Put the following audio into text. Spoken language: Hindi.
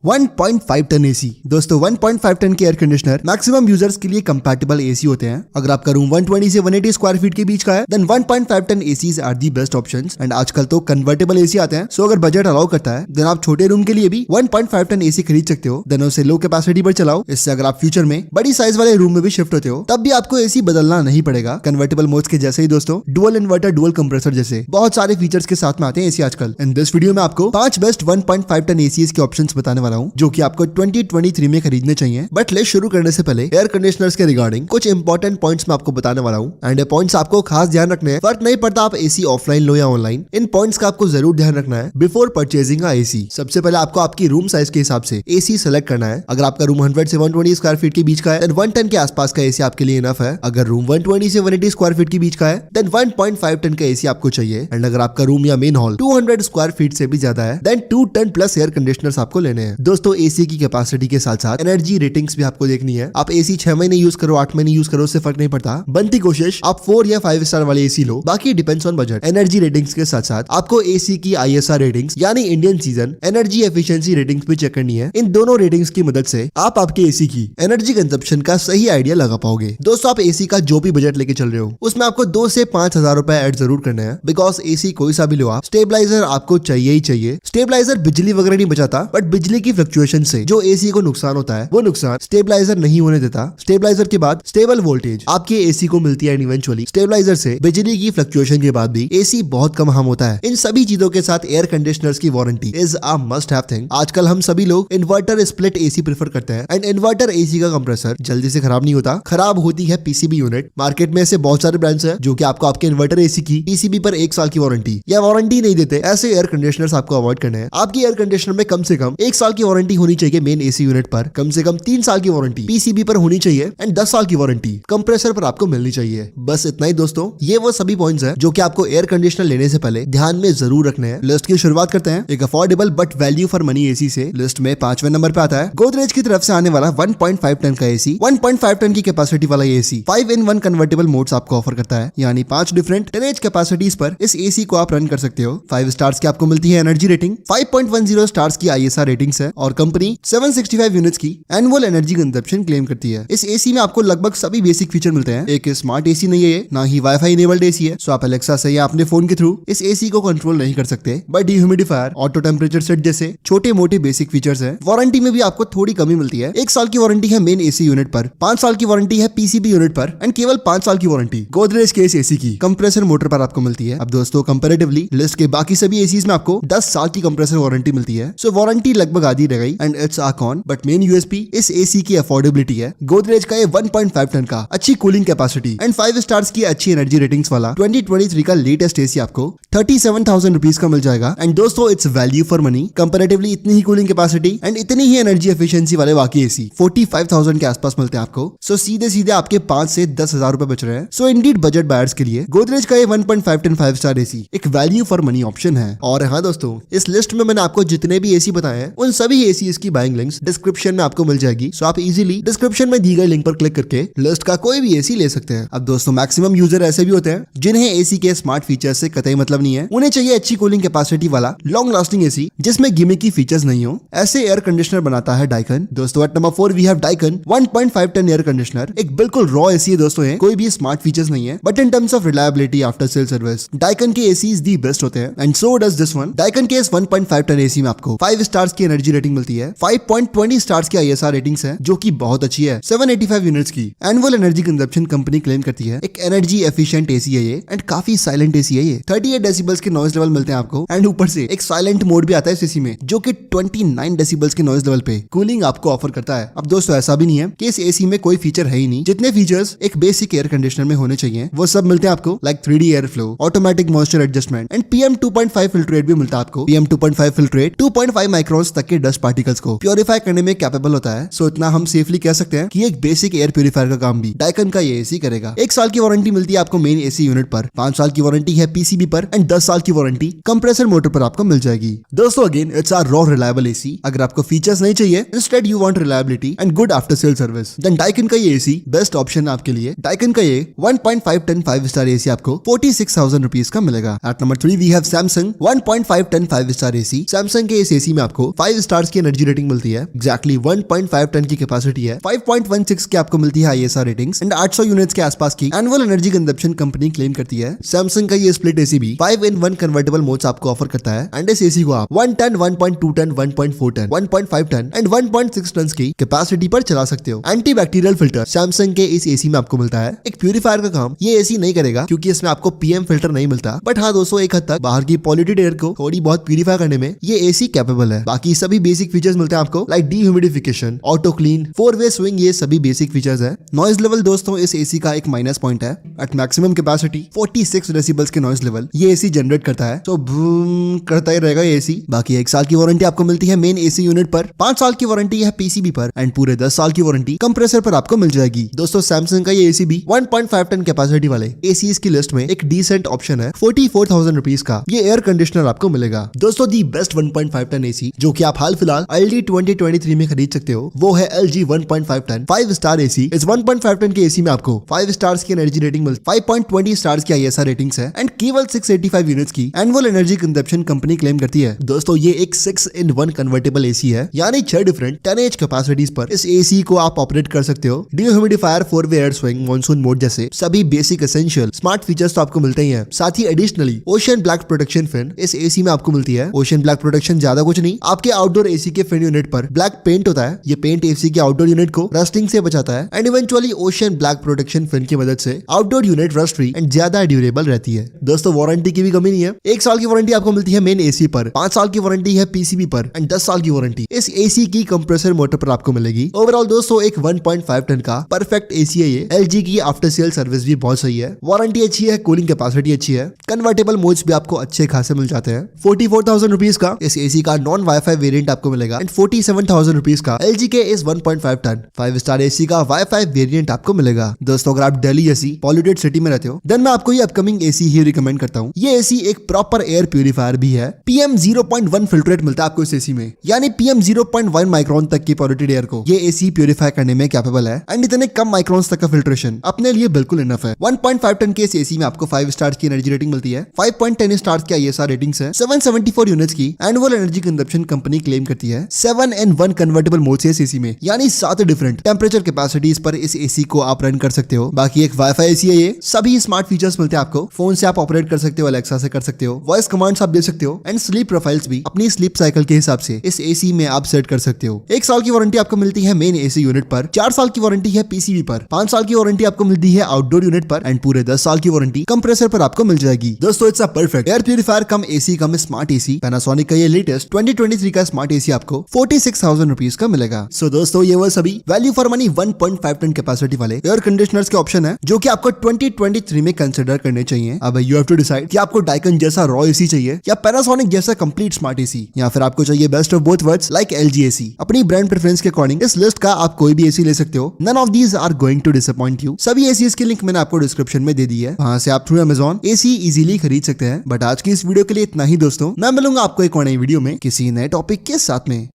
1.5 टन एसी। दोस्तों 1.5 टन के एयर कंडीशनर मैक्सिमम यूजर्स के लिए कंपैटिबल एसी होते हैं। अगर आपका रूम 120 से 180 स्क्वायर फीट के बीच का है then 1.5 ton ACs are the best options. And आजकल तो कन्वर्टेबल एसी आते हैं, सो अगर बजट अलाउ करता है देन आप छोटे रूम के लिए भी 1.5 टन एसी खरीद सकते हो। देन उसे लो कैपेसिटी पर चलाओ। इससे अगर आप फ्यूचर में बड़ी साइज वाले रूम में भी शिफ्ट होते हो तब भी आपको एसी बदलना नहीं पड़ेगा। कन्वर्टेबल मोड्स के जैसे ही दोस्तों डुअल इन्वर्टर, डुअल कंप्रेसर जैसे बहुत सारे फीचर्स के साथ में आते हैं एसी आजकल। इन दिस वीडियो में आपको 5 बेस्ट 1.5 टन एसी के ऑप्शंस बताने वाला हूँ जो कि आपको 2023 में खरीदने चाहिए। बट ले शुरू करने से पहले एयर कंडीशनर्स के रिगार्डिंग कुछ इंपॉर्टेंट पॉइंट्स मैं आपको बताने वाला हूँ। एंड ये पॉइंट्स आपको खास ध्यान रखने हैं। फर्क नहीं पड़ता आप एसी ऑफलाइन लो या ऑनलाइन, इन पॉइंट्स का आपको जरूर ध्यान रखना है बिफोर परचेजिंग अ एसी। सबसे पहले आपको आपकी रूम साइज के हिसाब से एसी सेलेक्ट करना है। अगर आपका रूम 100 से 120 स्क्वायर फीट के बीच का है देन 1 टन के आसपास का एसी आपके लिए इनफ है। अगर रूम 120 से 180 स्क्वायर फीट के बीच का है देन 1.5 टन का एसी आपको चाहिए। एंड अगर आपका रूम या मेन हॉल 200 स्क्वायर फीट से भी ज्यादा है then 2 ton plus air conditioners आपको लेने हैं। दोस्तों एसी की कैपेसिटी के साथ साथ एनर्जी रेटिंग्स भी आपको देखनी है। आप एसी 6 महीने यूज करो, 8 महीने यूज करो, उससे फर्क नहीं पड़ता। बनती कोशिश आप 4 या 5 स्टार वाले एसी लो, बाकी depends on budget. Energy ratings के साथ साथ आपको एसी की ISR रेटिंग्स यानी Indian season energy efficiency ratings भी चेक करनी है। इन दोनों रेटिंग्स की मदद से आप आपके एसी की एनर्जी कंजप्शन का सही आइडिया लगा पाओगे। दोस्तों आप एसी का जो भी बजट लेके चल रहे हो उसमें आपको 2 से 5,000 रुपए ऐड जरूर करना है। बिकॉज एसी कोई सा भी लो आप, स्टेबलाइजर आपको चाहिए ही चाहिए। स्टेबलाइजर बिजली वगैरह नहीं बचाता, बट बिजली की फ्लक्चुएशन से जो एसी को नुकसान होता है वो नुकसान स्टेबलाइजर नहीं होने देता। स्टेबलाइजर के बाद स्टेबल वोल्टेज आपके एसी को मिलती है। इवेंचुअली स्टेबलाइजर से बिजली की फ्लक्चुएशन के बाद भी एसी बहुत कम हार्म होता है। इन सभी चीजों के साथ एयर कंडीशनर्स की warranty is a must have thing. आजकल हम सभी लोग इन्वर्टर स्प्लिट एसी प्रेफर करते हैं। एंड इन्वर्टर एसी का कंप्रेसर जल्दी से खराब नहीं होता, खराब होती है पीसीबी यूनिट। मार्केट में ऐसे बहुत सारे ब्रांड्स हैं जो कि आपको आपके इन्वर्टर एसी की पीसीबी पर 1 साल की वारंटी या वारंटी नहीं देते। ऐसे एयर कंडीशनर्स आपको अवॉइड करने हैं। आपकी एयर कंडीशनर में कम से कम 1 साल की वारंटी होनी चाहिए मेन एसी यूनिट पर, कम से कम 3 साल की वारंटी पीसीबी पर होनी चाहिए एंड 10 साल की वारंटी कंप्रेसर पर आपको मिलनी चाहिए। बस इतना ही दोस्तों, ये वो सभी पॉइंट्स हैं जो कि आपको एयर कंडीशनर लेने से पहले ध्यान में जरूर रखने हैं। लिस्ट की शुरुआत करते हैं एक affordable but value for money AC से। लिस्ट में 5वें नंबर पे आता है गोदरेज की तरफ से आने वाला 1.5 टन का एसी। 1.5 टन की कैपेसिटी वाला ये एसी 5-in-1 कन्वर्टेबल मोड्स आपको ऑफर करता है, यानी 5 डिफरेंट टनेज कैपेसिटीज पर इस एसी को आप रन कर सकते हो। 5 स्टार्स की आपको मिलती है एनर्जी रेटिंग, 5.10 स्टार्स की ISR रेटिंग्स है और कंपनी 765 यूनिट्स की एनुअल एनर्जी कंजप्शन क्लेम करती है। इस एसी में आपको लगभग सभी बेसिक फीचर मिलते हैं। एक स्मार्ट एसी नहीं है ये, ना ही वाईफाई इनेबल्ड एसी है, सो आप अलेक्सा से या अपने फोन के थ्रू इस एसी को कंट्रोल नहीं कर सकते। But dehumidifier, auto temperature set जैसे छोटे मोटे बेसिक फीचर्स है। वारंटी में भी आपको थोड़ी कमी मिलती है। 1 साल की वारंटी है मेन एसी यूनिट पर, 5 साल की वारंटी है पीसीबी यूनिट पर एंड केवल 5 साल की वारंटी गोदरेज के इस एसी की कंप्रेसर मोटर पर आपको मिलती है। अब दोस्तों कंपैरेटिवली लिस्ट के बाकी सभी एसीज में आपको 10 साल की कंप्रेसर वारंटी मिलती है, सो वारंटी लगभग आधी रह गई and it's a con. But main USP इस एसी की अफोर्डेबिलिटी है। गोदरेज का ये 1.5 टन का अच्छी कूलिंग कैपेसिटी एंड 5 स्टार्स की अच्छी एनर्जी रेटिंग्स वाला 2023 का लेटेस्ट एसी आपको 37,000 रुपीज का मिल जाएगा। एंड दोस्तों it's value for money. Comparatively इतनी ही कूलिंग कैपेसिटी एंड इतनी ही एनर्जी एफिशिएंसी वाले बाकी एसी 45,000 के आसपास मिलते हैं आपको। सो सीधे सीधे आपके 5 से 10,000 रुपए बच रहे हैं। सो इंडीड बजट बायर्स के लिए गोदरेज का ये 1.5 टन 5 स्टार एसी एक वैल्यू फॉर मनी ऑप्शन है। और हाँ दोस्तों, इस लिस्ट में मैंने आपको जितने भी एसी बताए हैं उन सभी एसी की बाइंग लिंक्स डिस्क्रिप्शन में आपको मिल जाएगी। सो आप इजीली डिस्क्रिप्शन में दी गई लिंक पर क्लिक करके लिस्ट का कोई भी एसी ले सकते हैं। अब दोस्तों मैक्सिमम यूजर ऐसे भी होते हैं जिन्हें एसी के स्मार्ट फीचर्स से कतई मतलब नहीं है। उन्हें चाहिए अच्छी कूलिंग कैपेसिटी वाला लॉन्ग लास्टिंग एसी जिसमें गिमिकी फीचर्स नहीं हो। ऐसे एयर कंडीशनर बनाता है डाइकन। दोस्तों at number 4 we have Daikin 1.5 ton air conditioner. एक बिल्कुल रॉ एसी है दोस्तों, है कोई भी स्मार्ट फीचर्स नहीं है, but in terms of reliability after sale service Daikin के एसीज दी बेस्ट होते हैं and so does this one. Daikin के इस 1.5 टन एसी में आपको 5 स्टार्स की एनर्जी रेटिंग मिलती है, 5.20 स्टार्स की ISR रेटिंग्स है जो कि बहुत अच्छी है। 785 यूनिट्स की annual energy consumption company claim करती है। एक एनर्जी एफिशिएंट एसी है ये एंड काफी साइलेंट एसी है ये। 38 डेसिबल्स के नॉइज लेवल मिलते हैं आपको एंड ऊपर से एक साइलेंट मोड भी आता है इस एसी में जो कि 29 डेसिबल्स के नॉइज लेवल पे कूलिंग आपको ऑफर करता है। अब दोस्तों ऐसा भी नहीं है कि इस एसी में कोई फीचर है ही नहीं। जितने फीचर्स एक बेसिक एयर कंडीशनर में होने चाहिए वो सब मिलते हैं आपको, like 3D air flow, automatic moisture adjustment and PM 2.5 filtrate भी मिलता है आपको। PM 2.5 फिल्ट्रेट 2.5 माइक्रोन्स तक के डस्ट पार्टिकल्स को प्योरीफाई करने में कैपेबल होता है। सो इतना हम सेफली कह सकते हैं कि एक बेसिक एयर प्योरीफायर का काम भी डाइकन का ये एसी करेगा। 1 साल की वारंटी मिलती है आपको मेन एसी यूनिट पर, 5 साल की वारंटी है पीसीबी पर एंड 10 साल की वारंटी कंप्रेसर मोटर पर आपको मिल जाएगी। दोस्तों again it's a raw reliable AC. अगर आपको फीचर्स नहीं चाहिए, instead you want reliability and good after sale service, then Daikin का ये एसी बेस्ट ऑप्शन है आपके लिए। डाइकन का ये 1.5 टन 5 स्टार एसी आपको 46,000 रुपीज का मिलेगा। At number 3 we have Samsung 1.5 ton 5 star AC. Samsung के इस एसी में आपको 5 स्टार्स की एनर्जी रेटिंग मिलती है, एक्जैक्टली 1.5 टन की कैपेसिटी है, 5.16 की आपको मिलती है ISR रेटिंग्स एंड 800 यूनिट्स के आसपास की annual energy consumption company claim करती है। सैमसंग का ये स्प्लिट एसी भी 5-in-1 कन्वर्टेबल मोड्स आपको ऑफर करता है एंड इस एसी को आप 1 ton, 1.2 ton, 1.4 ton, 1.5 ton and 1.6 ton की कैपेसिटी पर चला सकते हो। एंटी बैक्टीरियल फिल्टर सैमसंग के इस एसी में आपको मिलता है। एक प्यूरिफायर का काम ये एसी नहीं करेगा क्योंकि इसमें आपको PM फिल्टर नहीं मिलता, बट हाँ दोस्तों एक हद तक बाहर की पॉल्यूटेड एयर को थोड़ी बहुत प्यूरिफाई करने में ये एसी कैपेबल है। बाकी सभी बेसिक फीचर्स मिलते हैं आपको, लाइक डीह्यूमिडिफिकेशन, ऑटो क्लीन, 4-वे स्विंग, ये सभी बेसिक फीचर्स है। नॉइज लेवल दोस्तों इस एसी का एक माइनस पॉइंट है। एट मैक्सिमम कैपेसिटी 46 डेसिबल्स के नॉइज लेवल ये एसी जनरेट करता है, तो बूम करता ही रहेगा ये एसी। बाकी 1 साल की वारंटी आपको मिलती है मेन एसी यूनिट पर, 5 साल की वारंटी है PCB पर एंड पूरे 10 साल की वारंटी कंप्रेसर पर आपको मिल जाएगी। दोस्तों सैमसंग का ये एसी भी 1.5 टन कैपेसिटी वाले एसीज की लिस्ट में एक डिसेंट ऑप्शन है। 44,000 रुपीज का ये एयर कंडीशनर आपको मिलेगा। दोस्तों दी बेस्ट 1.5 टन एसी जो कि आप हाल फिलहाल LG 2023 में खरीद सकते हो वो है LG 1.5 टन 5 स्टार एसी। इस 1.5 टन के एसी में आपको 5 स्टार्स की एनर्जी रेटिंग मिलती है, 5.20 स्टार्स की ISR रेटिंग्स है एंड केवल 685 यूनिट्स की annual energy consumption company claim करती है। दोस्तों ये एक 6-in-1 कन्वर्टेबल एसी है, यानी 6 डिफरेंट 10H कैपेसिटीज पर इस एसी को आप ऑपरेट कर सकते हो। डीह्यूमिडिफायर, 4-वे एयर स्विंग, मॉनसून मोड जैसे सभी बेसिक एसेंशियल स्मार्ट फीचर्स तो आपको मिलते ही हैं। साथ ही additionally ocean black protection fan इस एसी में आपको मिलती है। ओशन ब्लैक प्रोटेक्शन ज्यादा कुछ नहीं, आपके आउटडोर एसी के फैन यूनिट पर ब्लैक पेंट होता है। ये पेंट एसी के आउटडोर यूनिट को रस्टिंग से बचाता है and eventually ocean black protection fan की मदद से outdoor unit rust free and ज्यादा ड्यूरेबल रहती है। दोस्तों वारंटी की भी कमी नहीं है। 1 साल की वारंटी आपको मिलती है मेन एसी पर, 5 साल की वारंटी है PCB पर एंड 10 साल की वारंटी इस एसी की कंप्रेसर मोटर पर आपको मिलेगी। ओवरऑल दोस्तों एक 1.5 टन का परफेक्ट एसी है ये। LG की आफ्टर सेल सर्विस भी बहुत सही है, वारंटी अच्छी है, कूलिंग कैपेसिटी अच्छी है, कन्वर्टेबल मोड्स भी आपको अच्छे खासे मिल जाते हैं। 44,000 रुपीज का इस एसी का नॉन वाईफाई वेरिएंट आपको मिलेगा एंड 47,000 रुपीज का LG के इस 1.5 टन 5 स्टार एसी का वाईफाई वेरिएंट आपको मिलेगा। दोस्तों अगर आप दिल्ली जैसी पॉल्यूटेड सिटी में रहते हो देन मैं आपको ये अपकमिंग एसी ही रिकमेंड करता हूँ। ये एसी एक प्रॉपर एयर प्यूरिफायर भी है। PM 0.1 फिल्ट्रेट मिलता है आपको इस एसी में, यानी PM 0.1 माइक्रोन तक की पॉल्यूटेड एयर को ये एसी प्यूरिफाई करने में कैपेबल है एंड इतने कम माइक्रोन्स तक का फिल्ट्रेशन अपने लिए बिल्कुल इनफ है। 1.5 टन के इस एसी में आपको 5 स्टार्स की एनर्जी रेटिंग मिलती है, 5.10 स्टार्स की ISR रेटिंग्स है, 774 यूनिट्स की annual energy consumption company claim करती है। 7-in-1 कन्वर्टेबल मोड से इस एसी में, यानी 7 डिफरेंट टेम्परेचर कैपेसिटीज पर इस एसी को आप रन कर सकते हो। बाकी एक वाईफाई एसी है ये, सभी स्मार्ट फीचर्स मिलते हैं आपको। फोन से आप ऑपरेट कर सकते हो, अलेक्सा से कर सकते हो, वॉइस कमांड्स आप दे सकते हो एंड स्लीप प्रोफाइल्स भी अपनी स्लीप साइकिल के हिसाब से इस एसी में आप सेट कर सकते हो। 1 साल की वारंटी आपको मिलती है मेन एसी यूनिट पर, 4 साल की वारंटी है PCB पर, 5 साल की वारंटी आपको मिलती है आउटडोर यूनिट पर एंड पूरे 10 साल की वारंटी कंप्रेसर पर आपको मिल जाएगी। दोस्तों it's a perfect air purifier come AC come smart AC. Panasonic का ये लेटेस्ट 2023 का स्मार्ट एसी आपको 46,000 रुपीज का मिलेगा। सो दोस्तों ये वो सभी value for money 1.5 ton capacity वाले एयर कंडीशनर्स के ऑप्शन है जो कि आपको 2023 में कंसिडर करने चाहिए। अब यू हैव टू डिसाइड कि आपको डाइकन जैसा रॉ एसी चाहिए या पैनासोनिक जैसा कंप्लीट स्मार्ट एसी, या फिर आपको चाहिए best of both worlds like LG AC। अपनी ब्रांड प्रेफरेंस के अकॉर्डिंग इस लिस्ट का आप कोई भी एसी ले सकते हो। None of these are going to disappoint you. सभी एसीज की लिंक मैंने आपको डिस्क्रिप्शन में दे दी है, वहां से आप थ्रू Amazon एसी इजीली खरीद सकते हैं। बट आज की इस वीडियो के लिए इतना ही दोस्तों, मैं मिलूंगा आपको एक और नई वीडियो में किसी नए टॉपिक के साथ में।